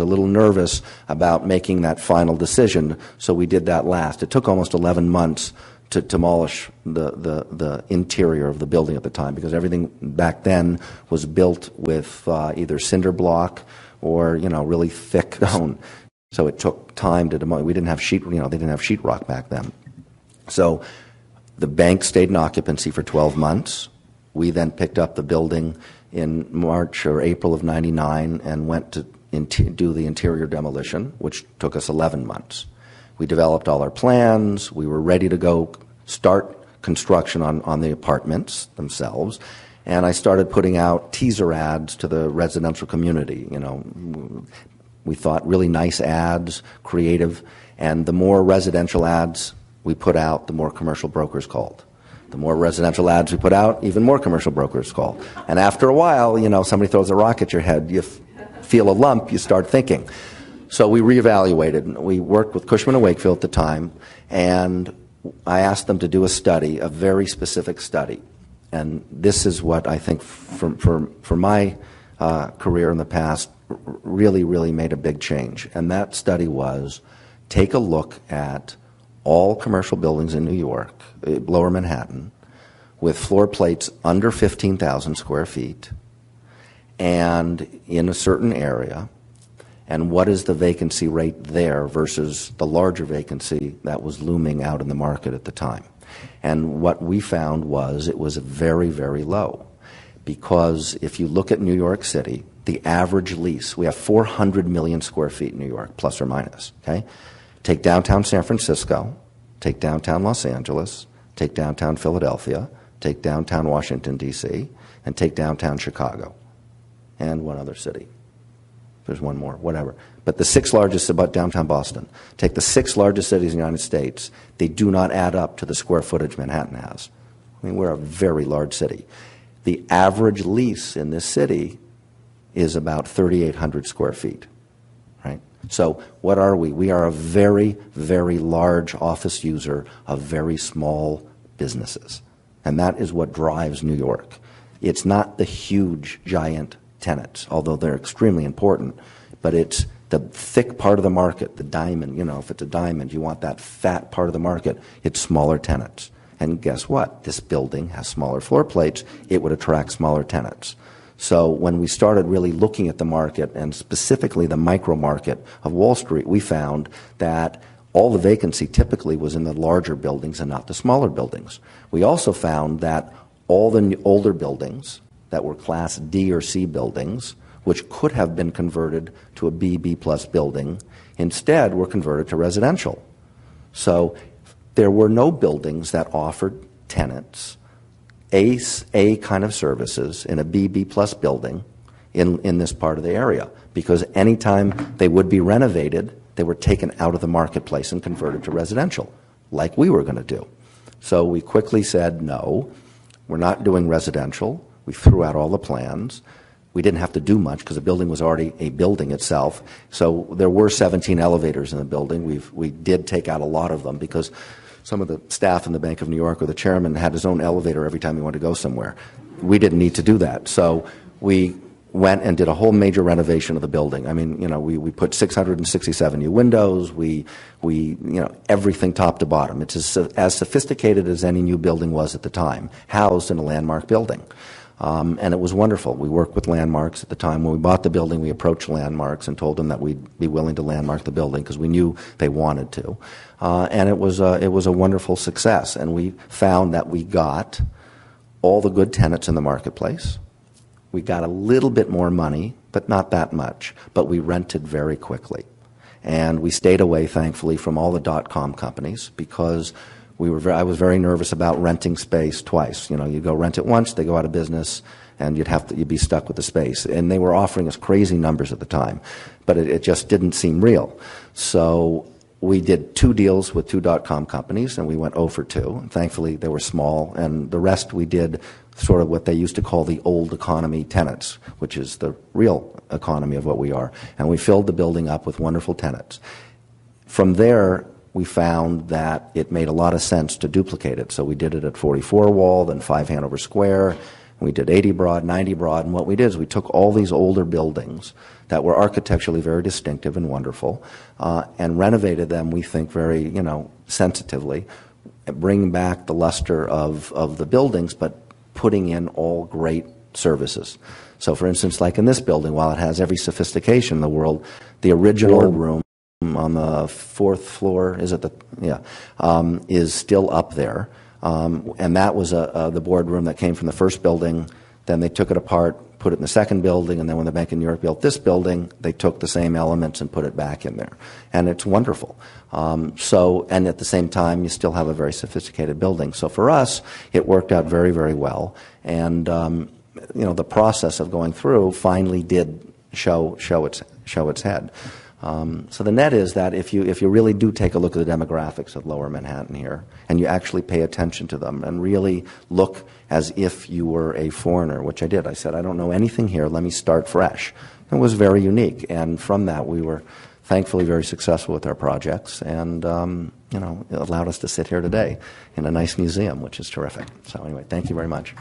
A little nervous about making that final decision, so we did that last. It took almost 11 months to demolish the interior of the building at the time, because everything back then was built with either cinder block or really thick stone. So it took time to demolish. We didn't have they didn't have sheetrock back then. So the bank stayed in occupancy for 12 months. We then picked up the building in March or April of '99 and went to do the interior demolition, which took us 11 months. We developed all our plans. We were ready to go start construction on the apartments themselves. And I started putting out teaser ads to the residential community. We thought really nice ads, creative, and the more residential ads we put out, the more commercial brokers called. The more residential ads we put out, even more commercial brokers called. And after a while, somebody throws a rock at your head, you feel a lump, you start thinking. So we reevaluated. We worked with Cushman & Wakefield at the time, and I asked them to do a study, a very specific study. And this is what I think, for my career in the past, really made a big change. And that study was, take a look at all commercial buildings in New York, Lower Manhattan, with floor plates under 15,000 square feet, and in a certain area, and what is the vacancy rate there versus the larger vacancy that was looming out in the market at the time. And what we found was it was very low, because if you look at New York City, the average lease, we have 400 million square feet in New York, plus or minus, okay? Take downtown San Francisco, take downtown Los Angeles, take downtown Philadelphia, take downtown Washington, D.C., and take downtown Chicago. And one other city. There's one more, whatever. But the 6 largest, about downtown Boston. Take the 6 largest cities in the United States. They do not add up to the square footage Manhattan has. I mean, we're a very large city. The average lease in this city is about 3,800 square feet, right? So what are we? We are a very large office user of very small businesses. And that is what drives New York. It's not the huge, giant tenants, although they're extremely important, but it's the thick part of the market, the diamond. If it's a diamond, you want that fat part of the market. It's smaller tenants. And guess what? This building has smaller floor plates. It would attract smaller tenants. So when we started really looking at the market, and specifically the micro market of Wall Street, we found that all the vacancy typically was in the larger buildings and not the smaller buildings. We also found that all the older buildings that were Class D or C buildings, which could have been converted to a B plus building, instead were converted to residential. So there were no buildings that offered tenants A kind of services in a B plus building in this part of the area, because anytime they would be renovated, they were taken out of the marketplace and converted to residential, like we were going to do. So we quickly said, no, we're not doing residential. We threw out all the plans. We didn't have to do much because the building was already a building itself. So there were 17 elevators in the building. We did take out a lot of them because some of the staff in the Bank of New York, or the chairman, had his own elevator every time he wanted to go somewhere. We didn't need to do that. So we went and did a whole major renovation of the building. I mean, we put 667 new windows. We everything top to bottom. It's as sophisticated as any new building was at the time, housed in a landmark building. And it was wonderful. We worked with Landmarks at the time. When we bought the building, we approached Landmarks and told them that we'd be willing to landmark the building because we knew they wanted to. And it was a wonderful success. And we found that we got all the good tenants in the marketplace. We got a little bit more money, but not that much. But we rented very quickly. And we stayed away, thankfully, from all the dot-com companies because I was very nervous about renting space twice. You go rent it once, they go out of business, and you'd be stuck with the space. And they were offering us crazy numbers at the time, but it just didn't seem real. So we did 2 deals with 2 dot-com companies, and we went 0 for 2. And thankfully, they were small, and the rest we did sort of what they used to call the old economy tenants, which is the real economy of what we are. And we filled the building up with wonderful tenants. From there, we found that it made a lot of sense to duplicate it. So we did it at 44 Wall, then 5 Hanover Square, We did 80 Broad, 90 Broad, and what we did is we took all these older buildings that were architecturally very distinctive and wonderful, and renovated them, we think, very, sensitively, bringing back the luster of the buildings, but putting in all great services. So, for instance, like in this building, while it has every sophistication in the world, the original room on the fourth floor, is still up there. And that was the boardroom that came from the first building. Then they took it apart, put it in the second building, and then when the Bank of New York built this building, they took the same elements and put it back in there. And it's wonderful. And at the same time, you still have a very sophisticated building. So for us, it worked out very, very well. And, the process of going through finally did show its head. So the net is that if you really do take a look at the demographics of Lower Manhattan here, and you actually pay attention to them and really look as if you were a foreigner, which I did. I said, I don't know anything here, let me start fresh. It was very unique, and from that we were thankfully very successful with our projects, and it allowed us to sit here today in a nice museum, which is terrific. So anyway, thank you very much.